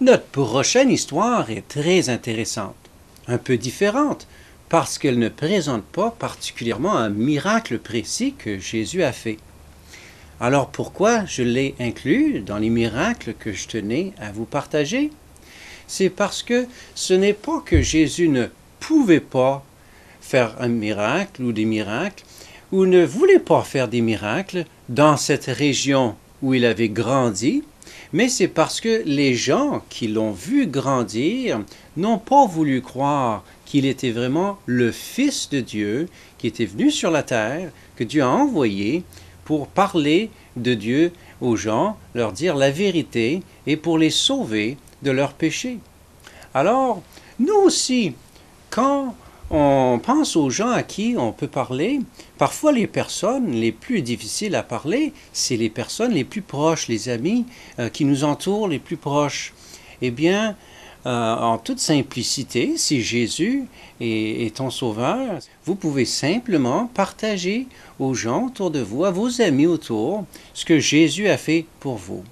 Notre prochaine histoire est très intéressante, un peu différente, parce qu'elle ne présente pas particulièrement un miracle précis que Jésus a fait. Alors pourquoi je l'ai inclus dans les miracles que je tenais à vous partager? C'est parce que ce n'est pas que Jésus ne pouvait pas faire un miracle ou des miracles, ou ne voulait pas faire des miracles dans cette région où il avait grandi, mais c'est parce que les gens qui l'ont vu grandir n'ont pas voulu croire qu'il était vraiment le Fils de Dieu qui était venu sur la terre, que Dieu a envoyé pour parler de Dieu aux gens, leur dire la vérité et pour les sauver de leurs péchés. Alors, nous aussi, quand on pense aux gens à qui on peut parler, parfois les personnes les plus difficiles à parler, c'est les personnes les plus proches, les amis qui nous entourent les plus proches. Eh bien, en toute simplicité, si Jésus est ton sauveur, vous pouvez simplement partager aux gens autour de vous, à vos amis autour, ce que Jésus a fait pour vous.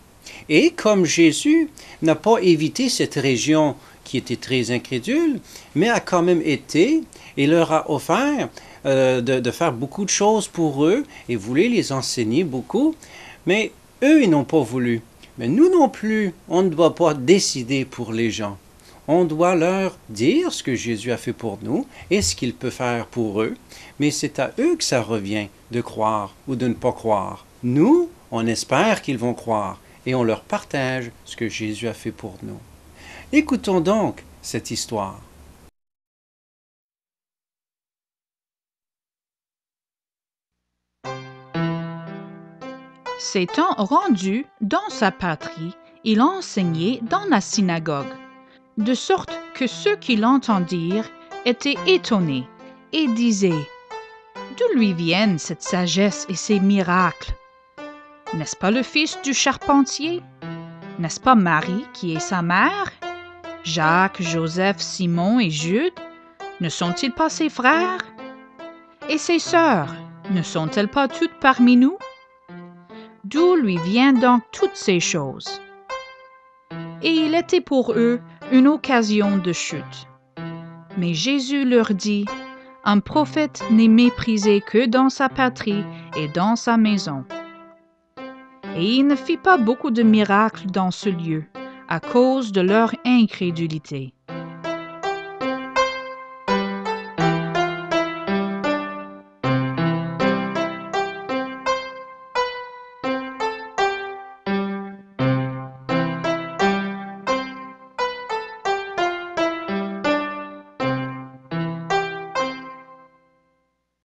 Et comme Jésus n'a pas évité cette région qui était très incrédule, mais a quand même été et leur a offert de faire beaucoup de choses pour eux et voulait les enseigner beaucoup, mais eux, ils n'ont pas voulu. Mais nous non plus, on ne doit pas décider pour les gens. On doit leur dire ce que Jésus a fait pour nous et ce qu'il peut faire pour eux, mais c'est à eux que ça revient de croire ou de ne pas croire. Nous, on espère qu'ils vont croire et on leur partage ce que Jésus a fait pour nous. Écoutons donc cette histoire. S'étant rendu dans sa patrie, il enseignait dans la synagogue, de sorte que ceux qui l'entendirent étaient étonnés et disaient « D'où lui viennent cette sagesse et ces miracles? N'est-ce pas le fils du charpentier? N'est-ce pas Marie qui est sa mère? Jacques, Joseph, Simon et Jude, ne sont-ils pas ses frères? Et ses sœurs, ne sont-elles pas toutes parmi nous? D'où lui viennent donc toutes ces choses? » Et il était pour eux une occasion de chute. Mais Jésus leur dit, « Un prophète n'est méprisé que dans sa patrie et dans sa maison. » Et il ne fit pas beaucoup de miracles dans ce lieu, à cause de leur incrédulité.